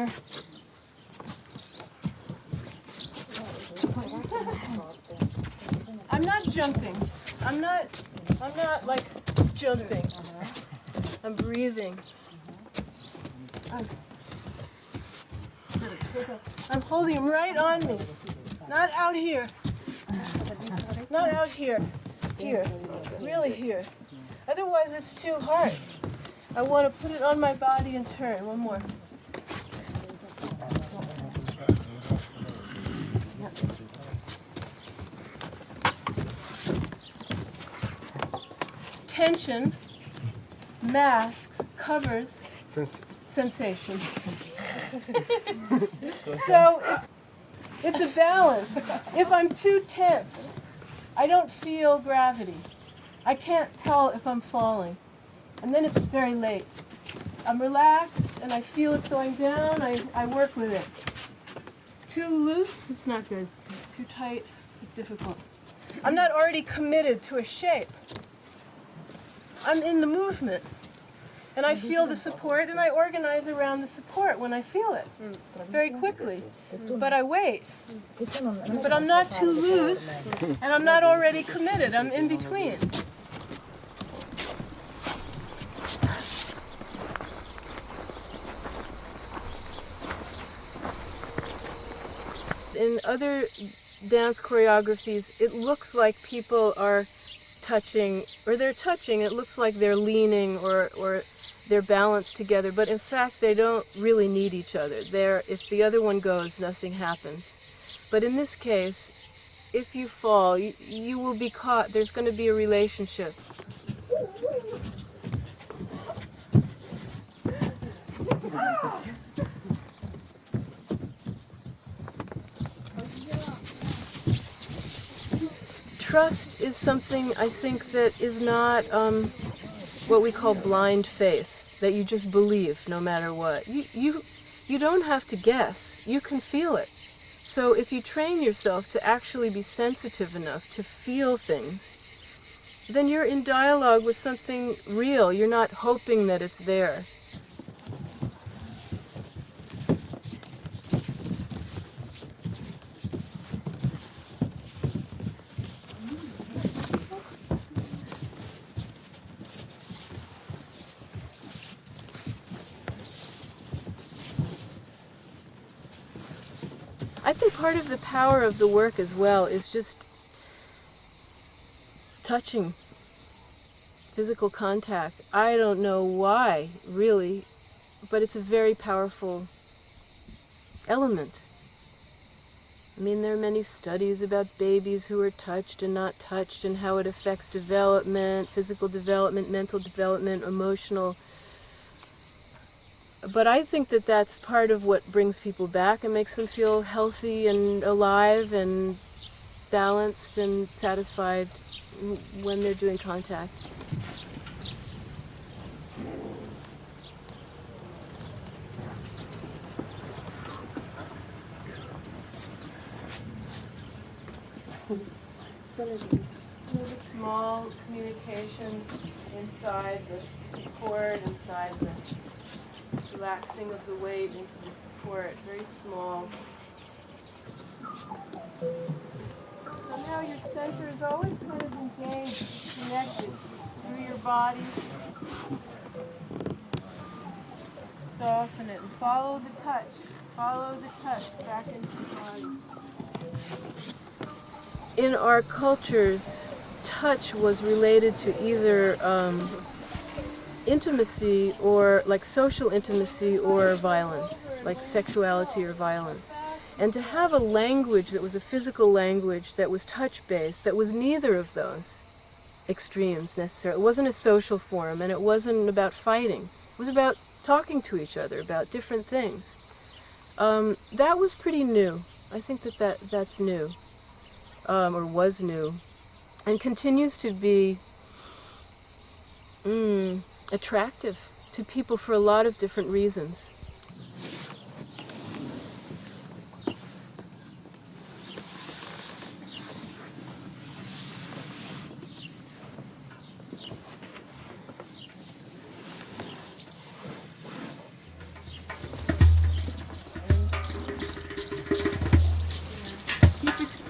here. I'm not jumping. I'm not like jumping. I'm breathing. I'm holding him right on me. Not out here. Not out here. Here. Really here. Otherwise it's too hard. I want to put it on my body and turn. One more. Tension masks, covers sensation. So it's a balance. If I'm too tense, I don't feel gravity. I can't tell if I'm falling. And then it's very late. I'm relaxed and I feel it's going down. I work with it. Too loose, it's not good. Too tight, it's difficult. I'm not already committed to a shape. I'm in the movement. And I feel the support and I organize around the support when I feel it very quickly. But I wait. But I'm not too loose and I'm not already committed. I'm in between. In other dance choreographies, it looks like people are touching, or they're touching, it looks like they're leaning or they're balanced together, but in fact they don't really need each other. If the other one goes, nothing happens. But in this case, if you fall, you will be caught. There's going to be a relationship. Trust is something, I think, that is not what we call blind faith, that you just believe no matter what. You don't have to guess. You can feel it. So if you train yourself to actually be sensitive enough to feel things, then you're in dialogue with something real. You're not hoping that it's there. I think part of the power of the work as well is just touching, physical contact. I don't know why, really, but it's a very powerful element. I mean, there are many studies about babies who are touched and not touched and how it affects development, physical development, mental development, emotional. But I think that that's part of what brings people back and makes them feel healthy and alive and balanced and satisfied when they're doing contact. So the small communications inside the support, inside the relaxing of the weight into the support, very small. So now your center is always kind of engaged, connected through your body. Soften it and follow the touch. Follow the touch back into the body. In our cultures, touch was related to either intimacy or like social intimacy or violence, like sexuality or violence. And to have a language that was a physical language that was touch-based, that was neither of those extremes necessarily. It wasn't a social form and it wasn't about fighting. It was about talking to each other about different things. That was pretty new. I think that's new, or was new, and continues to be attractive to people for a lot of different reasons.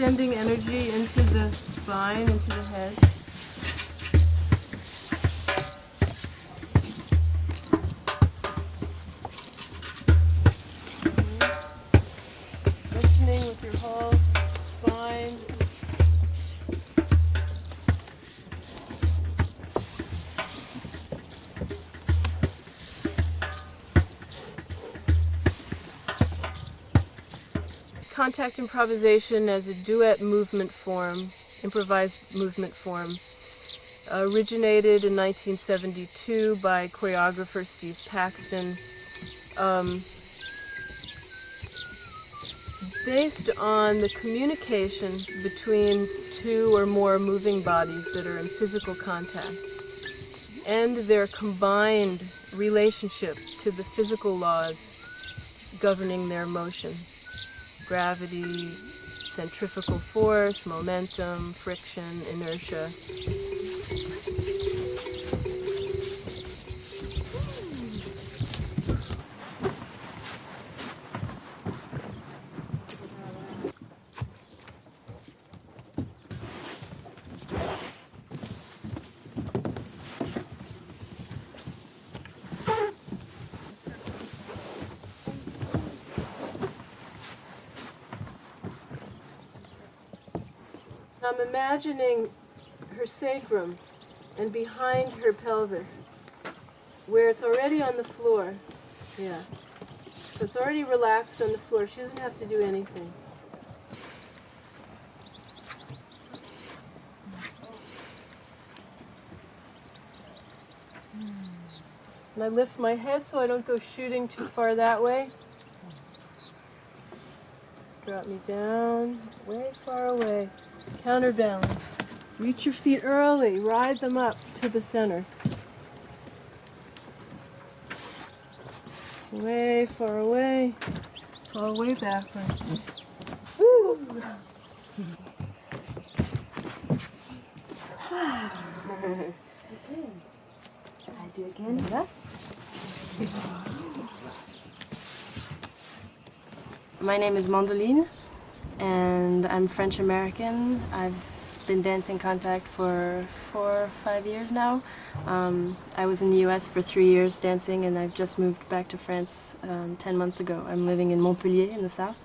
extending energy into the spine, into the head. Listening with your whole spine. Contact improvisation as a duet movement form, improvised movement form, originated in 1972 by choreographer Steve Paxton, based on the communication between two or more moving bodies that are in physical contact and their combined relationship to the physical laws governing their motion. Gravity, centrifugal force, momentum, friction, inertia. I'm imagining her sacrum and behind her pelvis, where it's already on the floor. Yeah. So it's already relaxed on the floor. She doesn't have to do anything. And I lift my head so I don't go shooting too far that way. Drop me down, way far away. Counterbalance. Reach your feet early. Ride them up to the center. Way far away. Fall way backwards. Woo! Okay. I do again. Yes. My name is Mandoline, and I'm French American. I've been dancing contact for 4 or 5 years now. I was in the US for 3 years dancing, and I've just moved back to France 10 months ago. I'm living in Montpellier in the south.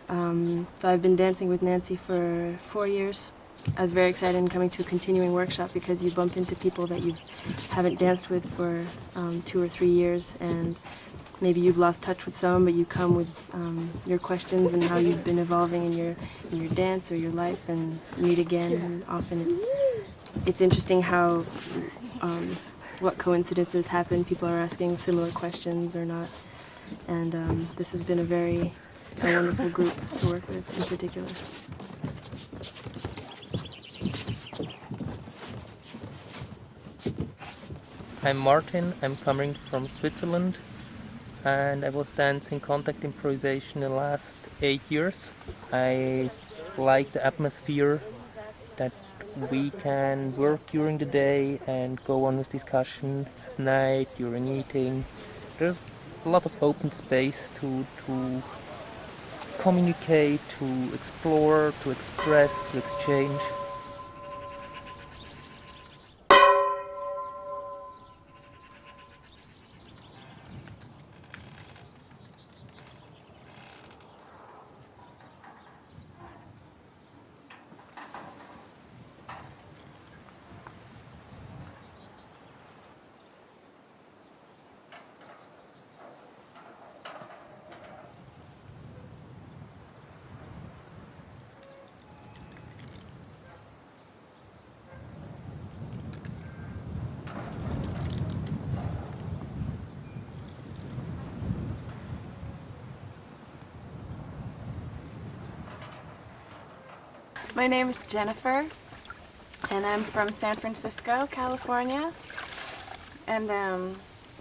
So I've been dancing with Nancy for 4 years. I was very excited in coming to a continuing workshop because you bump into people that you haven't danced with for 2 or 3 years, and maybe you've lost touch with some, but you come with your questions and how you've been evolving in your dance or your life, and meet again. And often it's interesting how what coincidences happen. People are asking similar questions or not, and this has been a wonderful group to work with in particular. I'm Martin, I'm coming from Switzerland, and I was dancing contact improvisation the last 8 years. I like the atmosphere that we can work during the day and go on with discussion at night, during eating. There's a lot of open space to communicate, to explore, to express, to exchange. My name is Jennifer, and I'm from San Francisco, California, and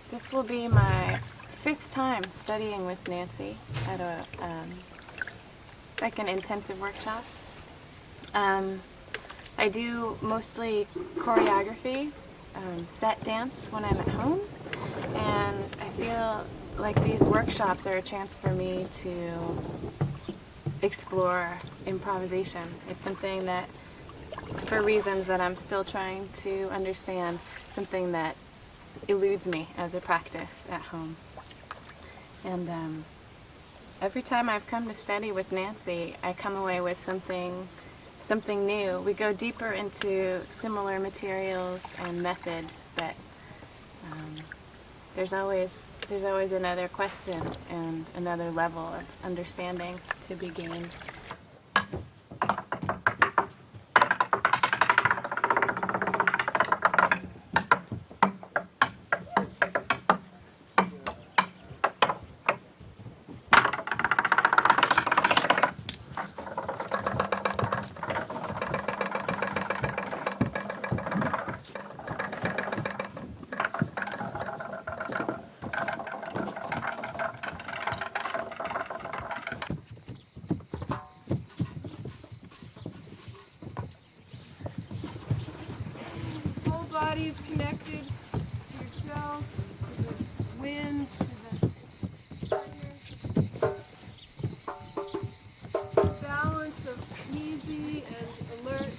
this will be my 5th time studying with Nancy at a like an intensive workshop. I do mostly choreography, set dance when I'm at home, and I feel like these workshops are a chance for me to explore improvisation. It's something that, for reasons that I'm still trying to understand, something that eludes me as a practice at home. And every time I've come to study with Nancy, I come away with something new. We go deeper into similar materials and methods, but there's always another question and another level of understanding to be gained. Whole body is connected to yourself, to the wind, to the balance of easy and alert.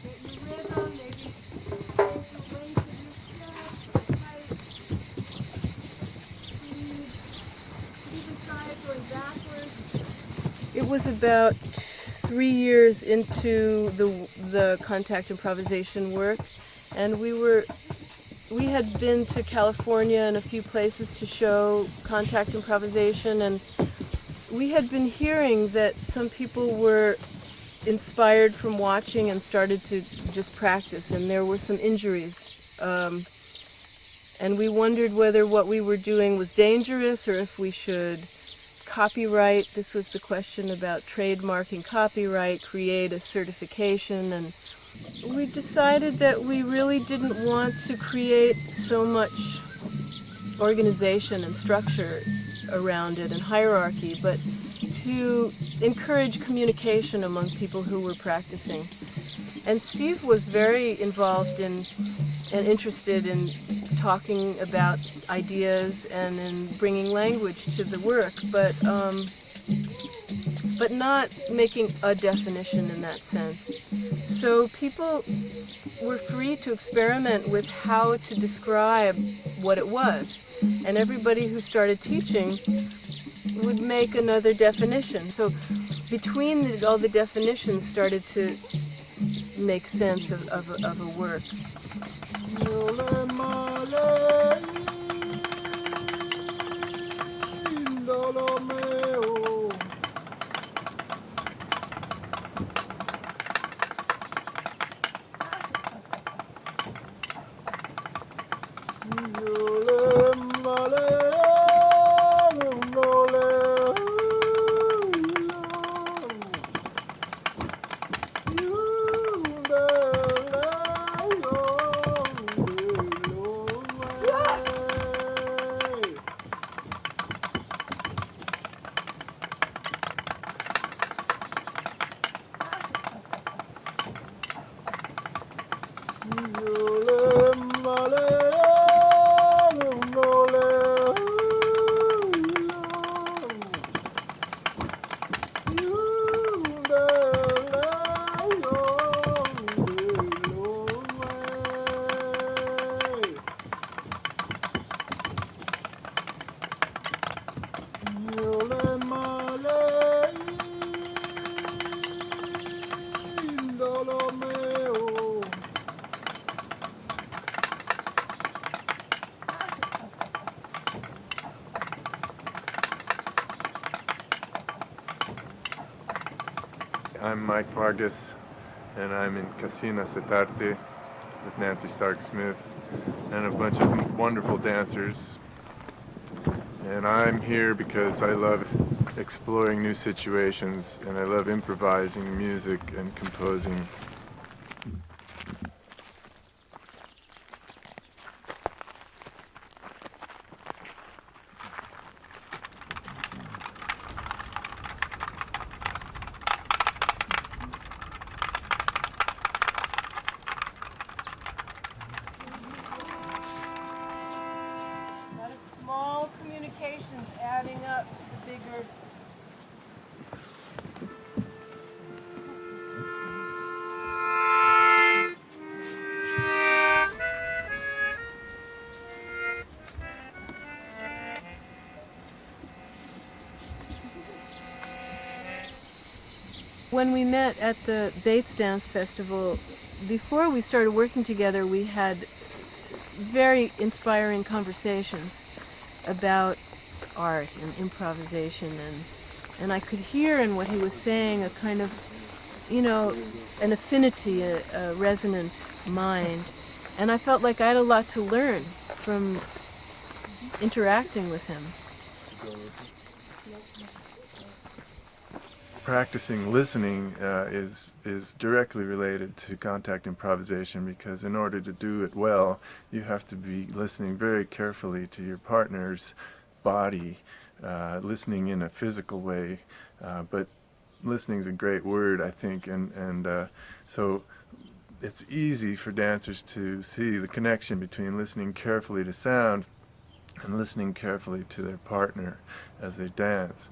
Get your rhythm, maybe change the length of your step, height, speed, even try it going backwards. It was about 3 years into the contact improvisation work, and we had been to California and a few places to show contact improvisation, and we had been hearing that some people were inspired from watching and started to just practice, and there were some injuries. And we wondered whether what we were doing was dangerous or if we should copyright. This was the question about trademarking copyright, create a certification, and we decided that we really didn't want to create so much organization and structure around it and hierarchy, but to encourage communication among people who were practicing. And Steve was very involved in and interested in talking about ideas and in bringing language to the work, but not making a definition in that sense. So people were free to experiment with how to describe what it was, and everybody who started teaching would make another definition. So between all the definitions started to make sense of a work. I'm Mike Vargas, and I'm in Casina Setarte with Nancy Stark-Smith and a bunch of wonderful dancers. And I'm here because I love exploring new situations, and I love improvising music and composing. sensations adding up to the bigger. When we met at the Bates Dance Festival, before we started working together, we had very inspiring conversations about art and improvisation, and I could hear in what he was saying a kind of, an affinity, a resonant mind, and I felt like I had a lot to learn from interacting with him. Practicing listening is directly related to contact improvisation, because in order to do it well, you have to be listening very carefully to your partner's body, listening in a physical way, but listening is a great word, I think, and so it's easy for dancers to see the connection between listening carefully to sound and listening carefully to their partner as they dance.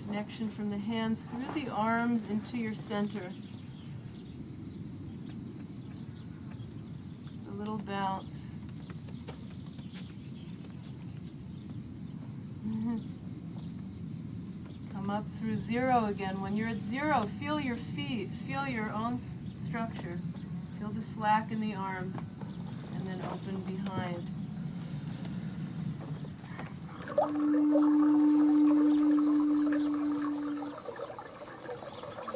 Connection from the hands through the arms into your center. A little bounce. Come up through zero again. When you're at zero, feel your feet, feel your own structure. Feel the slack in the arms, and then open behind.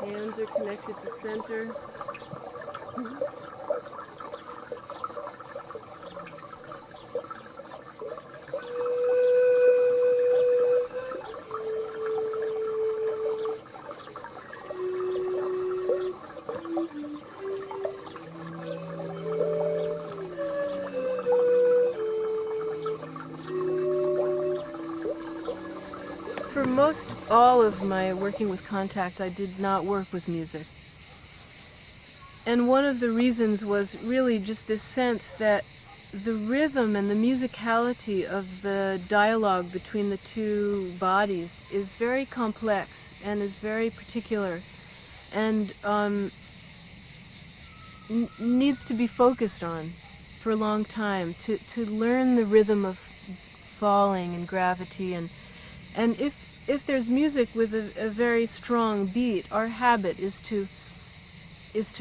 Hands are connected to center. For most all of my working with contact, I did not work with music. And one of the reasons was really just this sense that the rhythm and the musicality of the dialogue between the two bodies is very complex and is very particular, and needs to be focused on for a long time to learn the rhythm of falling and gravity, and if there's music with a very strong beat, our habit is to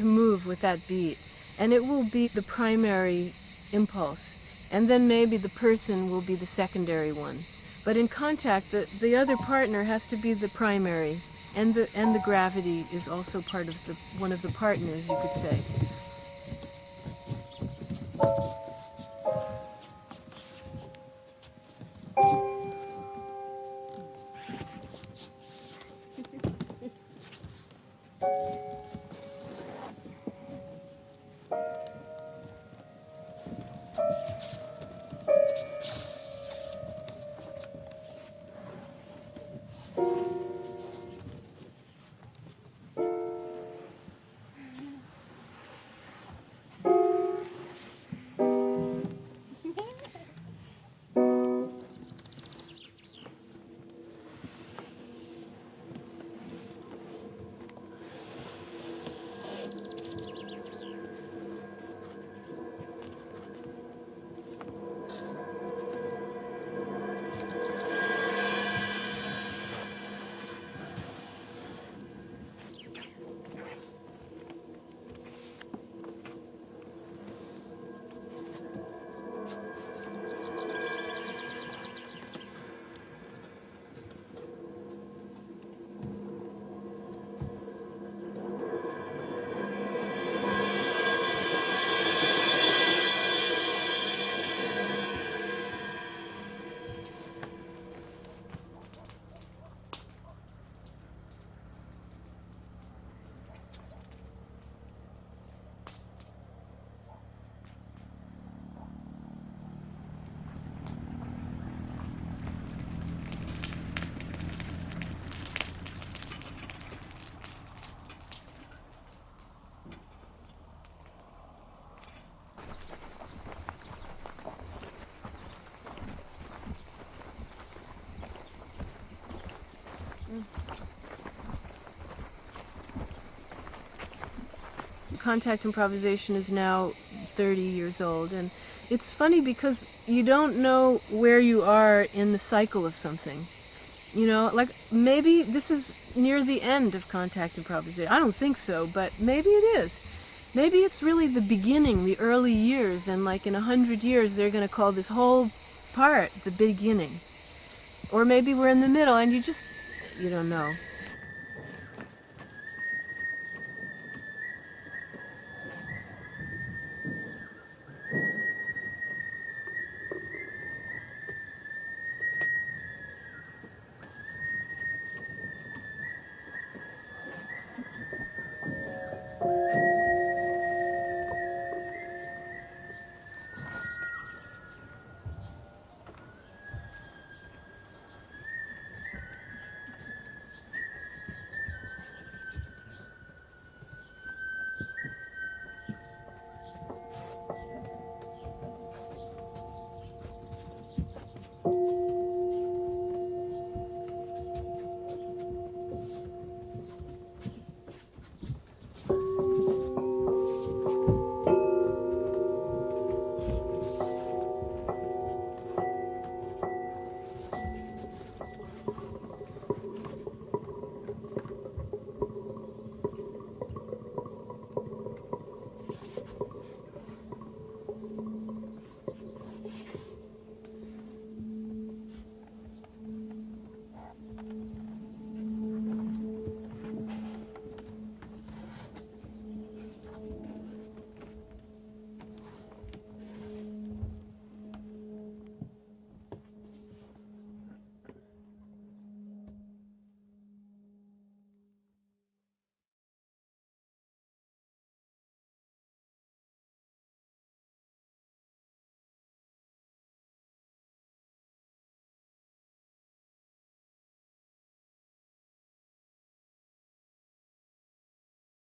move with that beat, and it will be the primary impulse, and then maybe the person will be the secondary one. But in contact, the other partner has to be the primary, and the gravity is also part of one of the partners, you could say. contact improvisation is now 30 years old, and it's funny because you don't know where you are in the cycle of something. You know, like maybe this is near the end of contact improvisation. I don't think so, but maybe it is. Maybe it's really the beginning, the early years, and like in 100 years they're going to call this whole part the beginning. Or maybe we're in the middle and you don't know.